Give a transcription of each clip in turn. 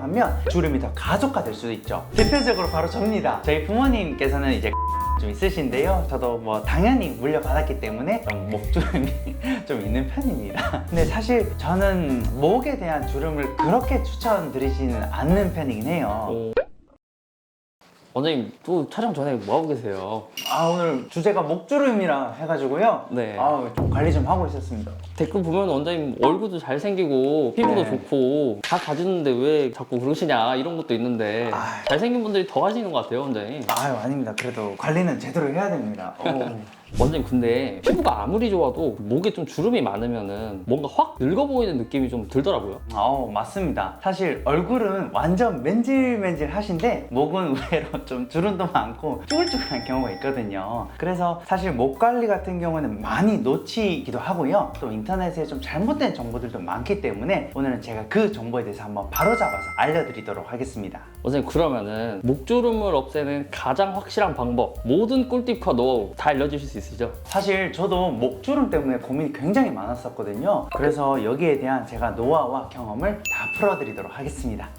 하면 주름이 더 가속화될 수도 있죠. 대표적으로 바로 접니다. 저희 부모님께서는 이제 좀 있으신데요. 저도 뭐 당연히 물려받았기 때문에 좀 목주름이 좀 있는 편입니다. 근데 사실 저는 목에 대한 주름을 그렇게 추천드리지는 않는 편이긴 해요. 원장님 또 촬영 전에 뭐 하고 계세요? 오늘 주제가 목주름이라 해가지고요. 네. 좀 관리 좀 하고 있었습니다. 댓글 보면 원장님 얼굴도 잘생기고 피부도 네. 좋고 다 가지는데 왜 자꾸 그러시냐 이런 것도 있는데 잘생긴 분들이 더 하시는 것 같아요, 원장님. 아닙니다. 그래도 관리는 제대로 해야 됩니다. 원장님 근데 피부가 아무리 좋아도 목에 좀 주름이 많으면은 뭔가 확 늙어 보이는 느낌이 좀 들더라고요. 맞습니다. 사실 얼굴은 완전 맨질맨질 하신데 목은 의외로 좀 주름도 많고 쭈글쭈글한 경우가 있거든요. 그래서 사실 목 관리 같은 경우는 많이 놓치기도 하고요. 또 인터넷에 좀 잘못된 정보들도 많기 때문에 오늘은 제가 그 정보에 대해서 한번 바로잡아서 알려드리도록 하겠습니다. 원장님 그러면은 목주름을 없애는 가장 확실한 방법, 모든 꿀팁과 노하우 다 알려주실 수 있으시죠? 사실 저도 목주름 때문에 고민이 굉장히 많았었거든요. 그래서 여기에 대한 제가 노하우와 경험을 다 풀어드리도록 하겠습니다.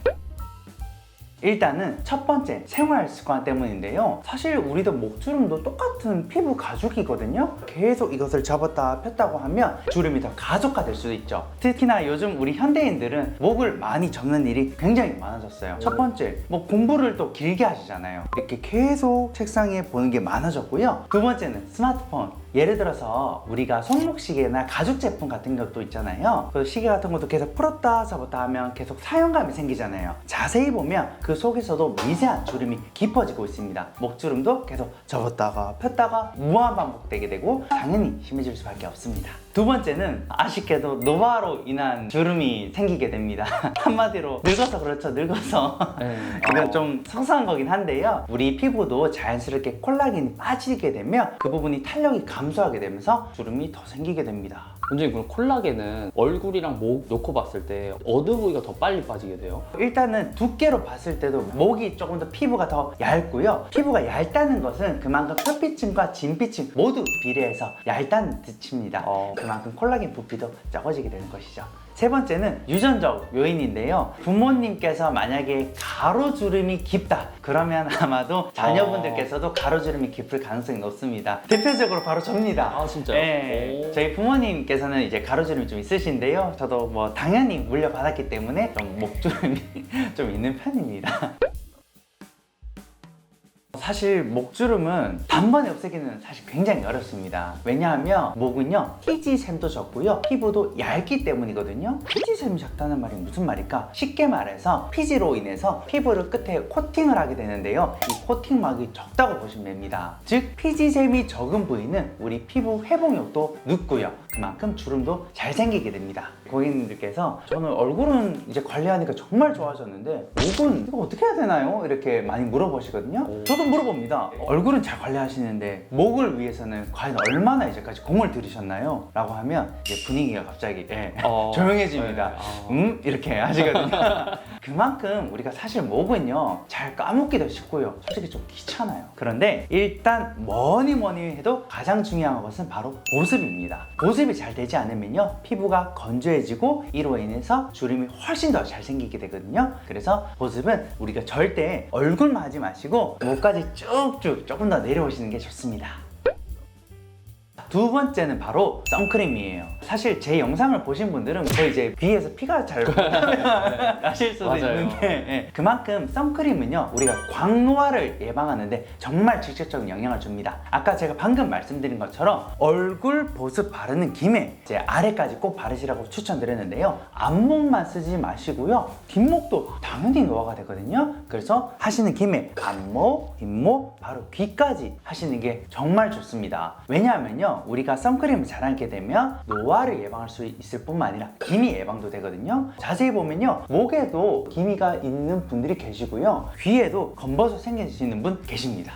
일단은 첫 번째, 생활 습관 때문인데요. 사실 우리도 목주름도 똑같은 피부 가죽이거든요. 계속 이것을 접었다 폈다고 하면 주름이 더 가속화될 수도 있죠. 특히나 요즘 우리 현대인들은 목을 많이 접는 일이 굉장히 많아졌어요. 첫 번째, 뭐 공부를 또 길게 하시잖아요. 이렇게 계속 책상에 보는 게 많아졌고요. 두 번째는 스마트폰. 예를 들어서 우리가 손목시계나 가죽 제품 같은 것도 있잖아요. 그 시계 같은 것도 계속 풀었다 접었다 하면 계속 사용감이 생기잖아요. 자세히 보면 그 속에서도 미세한 주름이 깊어지고 있습니다. 목주름도 계속 접었다가 폈다가 무한 반복되게 되고 당연히 심해질 수밖에 없습니다. 두 번째는 아쉽게도 노화로 인한 주름이 생기게 됩니다. 한마디로 늙어서 그렇죠. 늙어서 이건 좀 속상한 거긴 한데요. 우리 피부도 자연스럽게 콜라겐이 빠지게 되면 그 부분이 탄력이 감소하게 되면서 주름이 더 생기게 됩니다. 원장님 그럼 콜라겐은 얼굴이랑 목 놓고 봤을 때 어느 부위가 더 빨리 빠지게 돼요? 일단은 두께로 봤을 때도 목이 조금 더 피부가 더 얇고요. 피부가 얇다는 것은 그만큼 표피층과 진피층 모두 비례해서 얇다는 뜻입니다. 그만큼 콜라겐 부피도 적어지게 되는 것이죠. 세 번째는 유전적 요인인데요. 부모님께서 만약에 가로주름이 깊다 그러면 아마도 자녀분들께서도 가로주름이 깊을 가능성이 높습니다. 대표적으로 바로 접니다. 진짜요? 네. 저희 부모님께서는 이제 가로주름이 좀 있으신데요. 저도 뭐 당연히 물려받았기 때문에 좀 목주름이 좀 있는 편입니다. 사실 목주름은 단번에 없애기는 사실 굉장히 어렵습니다. 왜냐하면 목은요 피지샘도 적고요 피부도 얇기 때문이거든요. 피지샘이 적다는 말이 무슨 말일까? 쉽게 말해서 피지로 인해서 피부를 끝에 코팅을 하게 되는데요. 이 코팅막이 적다고 보시면 됩니다. 즉 피지샘이 적은 부위는 우리 피부 회복력도 늦고요. 그만큼 주름도 잘 생기게 됩니다. 고객님들께서 저는 얼굴은 이제 관리하니까 정말 좋아졌는데 목은 이거 어떻게 해야 되나요? 이렇게 많이 물어보시거든요. 저도 물어봅니다. 얼굴은 잘 관리하시는데 목을 위해서는 과연 얼마나 이제까지 공을 들이셨나요? 라고 하면 이제 분위기가 갑자기 조용해집니다. 이렇게 하시거든요. 그만큼 우리가 사실 목은요 잘 까먹기도 쉽고요 솔직히 좀 귀찮아요. 그런데 일단 뭐니 해도 가장 중요한 것은 바로 보습입니다. 보습이 잘 되지 않으면요 피부가 건조해지고 이로 인해서 주름이 훨씬 더 잘 생기게 되거든요. 그래서 보습은 우리가 절대 얼굴만 하지 마시고 목까지 쭉쭉 조금 더 내려오시는 게 좋습니다. 두 번째는 바로 선크림이에요. 사실 제 영상을 보신 분들은 거의 이제 귀에서 피가 잘 나실 수도 있는데 그만큼 선크림은요 우리가 광노화를 예방하는데 정말 직접적인 영향을 줍니다. 아까 제가 방금 말씀드린 것처럼 얼굴 보습 바르는 김에 제 아래까지 꼭 바르시라고 추천드렸는데요. 앞목만 쓰지 마시고요 뒷목도 당연히 노화가 되거든요. 그래서 하시는 김에 앞목, 뒷목, 바로 귀까지 하시는 게 정말 좋습니다. 왜냐하면요 우리가 선크림을 잘 하게 되면 노화를 예방할 수 있을 뿐만 아니라 기미 예방도 되거든요. 자세히 보면요 목에도 기미가 있는 분들이 계시고요 귀에도 검버섯 생기시는 분 계십니다.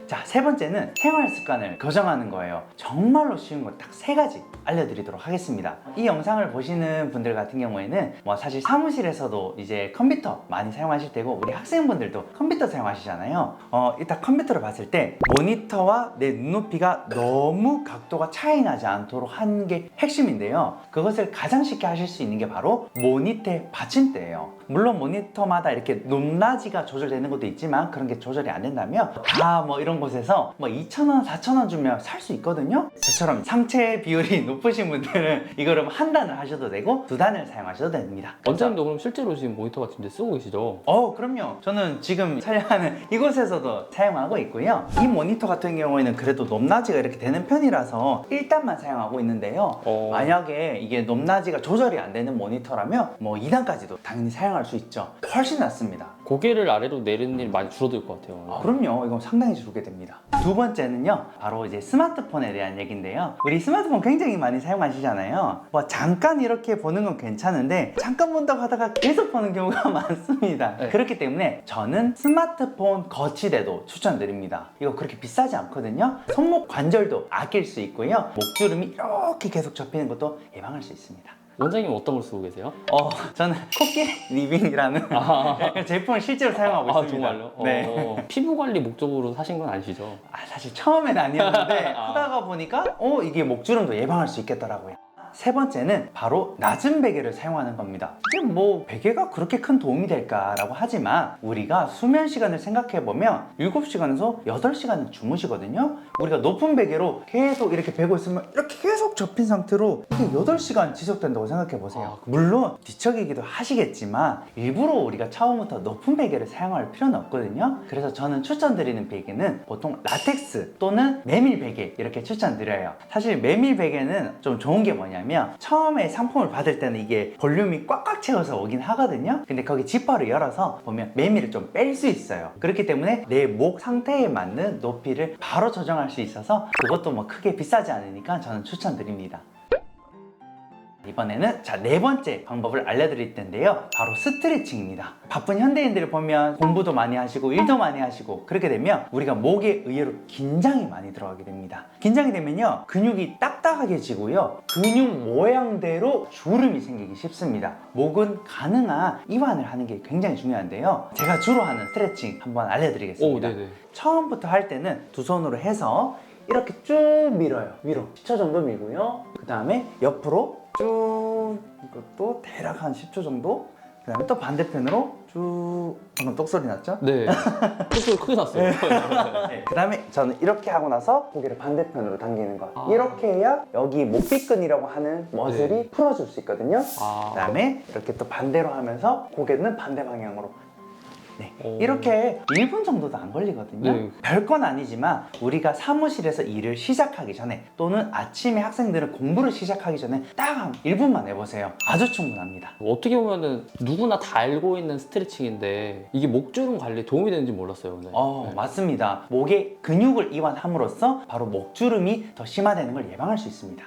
자, 세 번째는 생활 습관을 교정하는 거예요. 정말로 쉬운 거 딱 3가지 알려드리도록 하겠습니다. 이 영상을 보시는 분들 같은 경우에는 뭐 사실 사무실에서도 이제 컴퓨터 많이 사용하실 테고 우리 학생분들도 컴퓨터 사용하시잖아요. 일단 컴퓨터를 봤을 때 모니터와 내 눈높이가 너무 각도가 차이 나지 않도록 하는 게 핵심인데요. 그것을 가장 쉽게 하실 수 있는 게 바로 모니터의 받침대예요. 물론 모니터마다 이렇게 높낮이가 조절되는 것도 있지만 그런 게 조절이 안 된다면 다 뭐 이런 곳에서 뭐 2,000원, 4,000원 주면 살 수 있거든요. 저처럼 상체 비율이 높으신 분들은 이거를 한 단을 하셔도 되고 2단을 사용하셔도 됩니다. 원장님도 그럼 실제로 지금 모니터 같은 데 쓰고 계시죠? 그럼요. 저는 지금 촬영하는 이곳에서도 사용하고 있고요. 이 모니터 같은 경우에는 그래도 높낮이가 이렇게 되는 편이라서 1단만 사용하고 있는데요. 만약에 이게 높낮이가 조절이 안 되는 모니터라면 뭐 2단까지도 당연히 사용할 수 있죠. 훨씬 낫습니다. 고개를 아래로 내리는 일 많이 줄어들 것 같아요. 그럼요. 이건 상당히 줄게 됩니다. 두 번째는요, 바로 이제 스마트폰에 대한 얘기인데요. 우리 스마트폰 굉장히 많이 사용하시잖아요. 뭐 잠깐 이렇게 보는 건 괜찮은데 잠깐 본다고 하다가 계속 보는 경우가 많습니다. 네. 그렇기 때문에 저는 스마트폰 거치대도 추천드립니다. 이거 그렇게 비싸지 않거든요. 손목 관절도 아낄 수 있고요. 목주름이 이렇게 계속 접히는 것도 예방할 수 있습니다. 원장님 어떤 걸 쓰고 계세요? 저는 코끼리 리빙이라는 약간 제품을 실제로 사용하고 있습니다. 정말요? 네. 피부 관리 목적으로 사신 건 아니시죠? 사실 처음엔 아니었는데 하다가 보니까 이게 목주름도 예방할 수 있겠더라고요. 세 번째는 바로 낮은 베개를 사용하는 겁니다. 이게 뭐 베개가 그렇게 큰 도움이 될까라고 하지만 우리가 수면 시간을 생각해 보면 7시간에서 8시간은 주무시거든요. 우리가 높은 베개로 계속 이렇게 베고 있으면 이렇게 계속 접힌 상태로 이게 8시간 지속된다고 생각해 보세요. 물론 뒤척이기도 하시겠지만 일부러 우리가 처음부터 높은 베개를 사용할 필요는 없거든요. 그래서 저는 추천드리는 베개는 보통 라텍스 또는 메밀 베개 이렇게 추천드려요. 사실 메밀 베개는 좀 좋은 게 뭐냐면 처음에 상품을 받을 때는 이게 볼륨이 꽉꽉 채워서 오긴 하거든요. 근데 거기 지퍼를 열어서 보면 메밀을 좀 뺄 수 있어요. 그렇기 때문에 내 목 상태에 맞는 높이를 바로 조정할 수 있어서 그것도 뭐 크게 비싸지 않으니까 저는 추천드립니다. 이번에는 네 번째 방법을 알려드릴 텐데요. 바로 스트레칭입니다. 바쁜 현대인들을 보면 공부도 많이 하시고 일도 많이 하시고 그렇게 되면 우리가 목에 의외로 긴장이 많이 들어가게 됩니다. 긴장이 되면요, 근육이 딱딱하게지고요, 근육 모양대로 주름이 생기기 쉽습니다. 목은 가능한 이완을 하는 게 굉장히 중요한데요. 제가 주로 하는 스트레칭 한번 알려드리겠습니다. 네네. 처음부터 할 때는 두 손으로 해서 이렇게 쭉 밀어요. 위로 10초 정도 밀고요. 그 다음에 옆으로 쭉, 이것도 대략 한 10초 정도. 그 다음에 또 반대편으로 쭉. 방금 똑소리 났죠? 네. 소리 크게 났어요. 네. 그 다음에 저는 이렇게 하고 나서 고개를 반대편으로 당기는 거. 이렇게 해야 여기 목비근이라고 하는 머슬이 풀어줄 수 있거든요. 그 다음에 이렇게 또 반대로 하면서 고개는 반대 방향으로. 네. 이렇게 1분 정도도 안 걸리거든요. 네. 별건 아니지만 우리가 사무실에서 일을 시작하기 전에 또는 아침에 학생들은 공부를 시작하기 전에 딱 한 1분만 해보세요. 아주 충분합니다. 어떻게 보면은 누구나 다 알고 있는 스트레칭인데 이게 목주름 관리에 도움이 되는지 몰랐어요. 네. 맞습니다. 목의 근육을 이완함으로써 바로 목주름이 더 심화되는 걸 예방할 수 있습니다.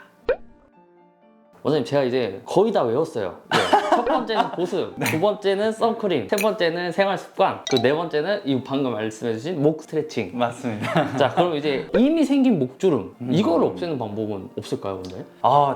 원장님, 제가 이제 거의 다 외웠어요. 네. 첫 번째는 보습, 두 번째는 선크림, 세 번째는 생활 습관, 그 네 번째는 이 방금 말씀해주신 목 스트레칭. 맞습니다. 자, 그럼 이제 이미 생긴 목주름, 이걸 없애는 방법은 없을까요, 근데?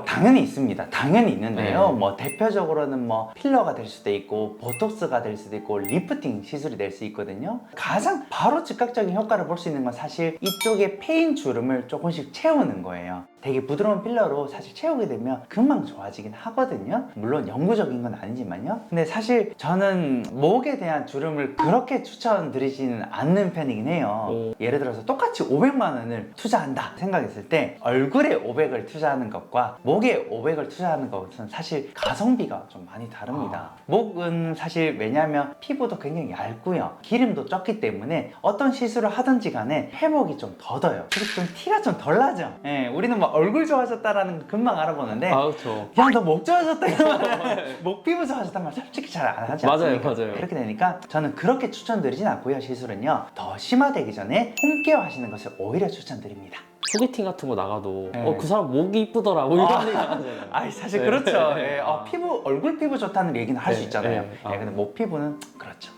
당연히 있습니다. 당연히 있는데요. 네. 뭐 대표적으로는 뭐 필러가 될 수도 있고 보톡스가 될 수도 있고 리프팅 시술이 될 수 있거든요. 가장 바로 즉각적인 효과를 볼 수 있는 건 사실 이쪽에 패인 주름을 조금씩 채우는 거예요. 되게 부드러운 필러로 사실 채우게 되면 금방 좋아지긴 하거든요. 물론 영구적인 건 아니지만요. 근데 사실 저는 목에 대한 주름을 그렇게 추천드리지는 않는 편이긴 해요. 예를 들어서 똑같이 500만 원을 투자한다 생각했을 때 얼굴에 500을 투자하는 것과 목에 500을 투자하는 것은 사실 가성비가 좀 많이 다릅니다. 목은 사실 왜냐하면 피부도 굉장히 얇고요, 기름도 적기 때문에 어떤 시술을 하든지 간에 회복이 좀 더뎌요. 그래서 좀 티가 좀 덜 나죠. 우리는 막 얼굴 좋아졌다라는 거 금방 알아보는데 그렇죠. 야, 너 목 좋아졌다 이러면 목 피부 좋아졌단 말 솔직히 잘 안 하지 않습니까? 맞아요. 그렇게 되니까 저는 그렇게 추천드리진 않고요. 시술은요, 더 심화되기 전에 홈케어 하시는 것을 오히려 추천드립니다. 소개팅 같은 거 나가도 네. 그 사람 목이 이쁘더라고 이런 얘기 하잖아요. 사실 네. 그렇죠. 네. 피부, 얼굴 피부 좋다는 얘기는 할 수 네. 있잖아요. 네. 근데 목 피부는 그렇죠.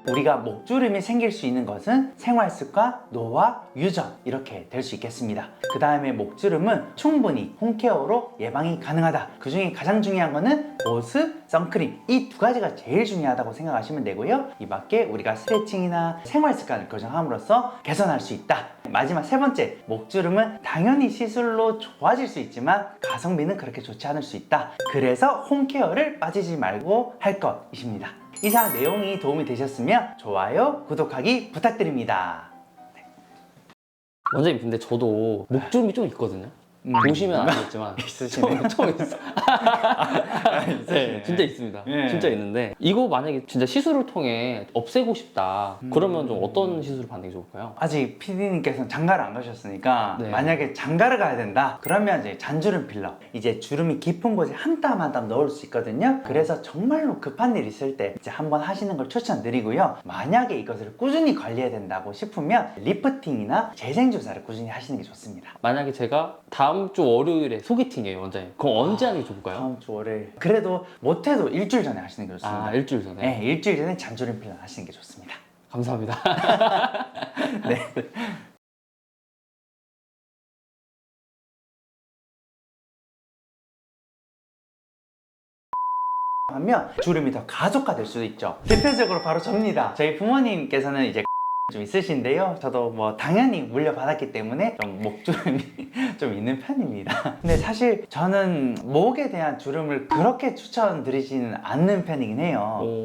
우리가 목주름이 생길 수 있는 것은 생활습관, 노화, 유전 이렇게 될 수 있겠습니다. 그 다음에 목주름은 충분히 홈케어로 예방이 가능하다. 그 중에 가장 중요한 거는 보습, 선크림 이 두 가지가 제일 중요하다고 생각하시면 되고요. 이 밖에 우리가 스트레칭이나 생활습관을 교정함으로써 개선할 수 있다. 마지막 세 번째, 목주름은 당연히 시술로 좋아질 수 있지만 가성비는 그렇게 좋지 않을 수 있다. 그래서 홈케어를 빠지지 말고 할 것이십니다. 이상 내용이 도움이 되셨으면 좋아요, 구독하기 부탁드립니다. 원장님 근데 저도 목주름이 좀 있거든요. 보시면 아시겠지만 있으시네요. 좀 있어. 네, 진짜 있습니다. 네. 진짜 있는데 이거 만약에 진짜 시술을 통해 없애고 싶다. 그러면 좀 어떤 시술을 받는 게 좋을까요? 아직 PD님께서는 장가를 안 가셨으니까 네. 만약에 장가를 가야 된다 그러면 이제 잔주름 필러, 이제 주름이 깊은 곳에 한 땀 한 땀 넣을 수 있거든요. 그래서 정말로 급한 일 있을 때 이제 한번 하시는 걸 추천드리고요. 만약에 이것을 꾸준히 관리해야 된다고 싶으면 리프팅이나 재생 주사를 꾸준히 하시는 게 좋습니다. 만약에 제가 다음 주 월요일에 소개팅이에요, 원장님. 그럼 언제 하는 게 좋을까요? 다음 주 월요일, 그래도 못해도 일주일 전에 하시는 게 좋습니다. 아, 일주일 전에. 네, 일주일 전에 잔주름 필러 하시는 게 좋습니다. 감사합니다. 네. 하면 주름이 더 가속화될 수도 있죠. 대표적으로 바로 접니다. 저희 부모님께서는 이제 좀 있으신데요. 저도 뭐 당연히 물려받았기 때문에 좀 목주름이 좀 있는 편입니다. 근데 사실 저는 목에 대한 주름을 그렇게 추천드리지는 않는 편이긴 해요.